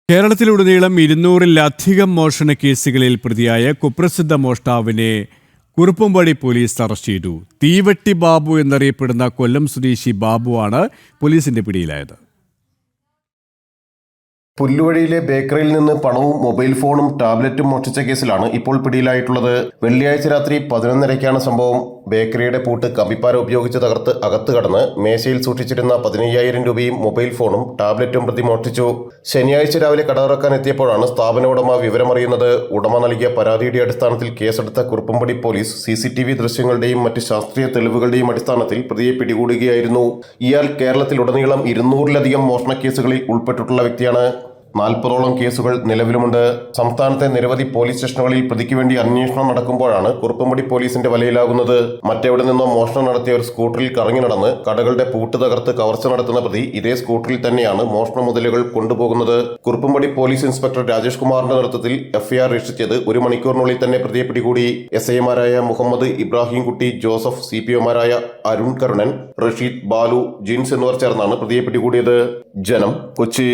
കേരളത്തിലുടനീളം 200-ലധികം മോഷണ കേസുകളിൽ പ്രതിയായ കുപ്രസിദ്ധ മോഷ്ടാവിനെ കുറുപ്പുംപടി പോലീസ് അറസ്റ്റ് ചെയ്തു. തീവെട്ടി ബാബു എന്നറിയപ്പെടുന്ന കൊല്ലം സ്വദേശി ബാബുവാണ് പോലീസിന്റെ പിടിയിലായത്. പുല്ലുവഴിയിലെ ബേക്കറിയിൽ നിന്ന് പണവും മൊബൈൽ ഫോണും ടാബ്ലറ്റും മോഷ്ടിച്ച കേസിലാണ് ഇപ്പോൾ പിടിയിലായിട്ടുള്ളത്. വെള്ളിയാഴ്ച രാത്രി 11:30-ക്കാണ് സംഭവം. ബേക്കറിയുടെ പൂട്ട് കമ്പിപ്പാര ഉപയോഗിച്ച് തകർത്ത് അകത്ത് കടന്ന് മേശയിൽ സൂക്ഷിച്ചിരുന്ന 15,000 രൂപയും മൊബൈൽ ഫോണും ടാബ്ലറ്റും പ്രതി മോഷ്ടിച്ചു. ശനിയാഴ്ച രാവിലെ കട തുറക്കാൻ എത്തിയപ്പോഴാണ് സ്ഥാപന ഉടമ വിവരമറിയുന്നത്. ഉടമ നൽകിയ പരാതിയുടെ അടിസ്ഥാനത്തിൽ കേസെടുത്ത കുറുപ്പുംപടി പോലീസ് CCTV ദൃശ്യങ്ങളുടെയും മറ്റ് ശാസ്ത്രീയ തെളിവുകളുടെയും അടിസ്ഥാനത്തിൽ പ്രതിയെ പിടികൂടുകയായിരുന്നു. ഇയാൾ കേരളത്തിലുടനീളം 200-ലധികം മോഷണ കേസുകളിൽ ഉൾപ്പെട്ടിട്ടുള്ള വ്യക്തിയാണ്. 40ഓളം കേസുകൾ നിലവിലുമുണ്ട്. സംസ്ഥാനത്തെ നിരവധി പോലീസ് സ്റ്റേഷനുകളിൽ പ്രതിക്ക് വേണ്ടി അന്വേഷണം നടക്കുമ്പോഴാണ് കുറുപ്പുംപടി പോലീസിന്റെ വലയിലാകുന്നത്. മറ്റെവിടെ നിന്നോ മോഷണം നടത്തിയ ഒരു സ്കൂട്ടറിൽ കറങ്ങി നടന്ന് കടകളുടെ പൂട്ട് തകർത്ത് കവർച്ച നടത്തുന്ന പ്രതി ഇതേ സ്കൂട്ടറിൽ തന്നെയാണ് മോഷണ മുതലുകൾ കൊണ്ടുപോകുന്നത്. കുറുപ്പുംപടി പോലീസ് ഇൻസ്പെക്ടർ രാജേഷ് കുമാറിന്റെ നേതൃത്വത്തിൽ FIR രജിസ്റ്റർ ചെയ്ത് 1 മണിക്കൂറിനുള്ളിൽ തന്നെ പ്രതിയെ പിടികൂടി. SI-മാരായ മുഹമ്മദ് ഇബ്രാഹിം കുട്ടി ജോസഫ്, CPO-മാരായ അരുൺ കരുണൻ, റഷീദ്, ബാലു, ജിൻസ് എന്നിവർ ചേർന്നാണ് പ്രതിയെ പിടികൂടിയത്. ജനം, കൊച്ചി.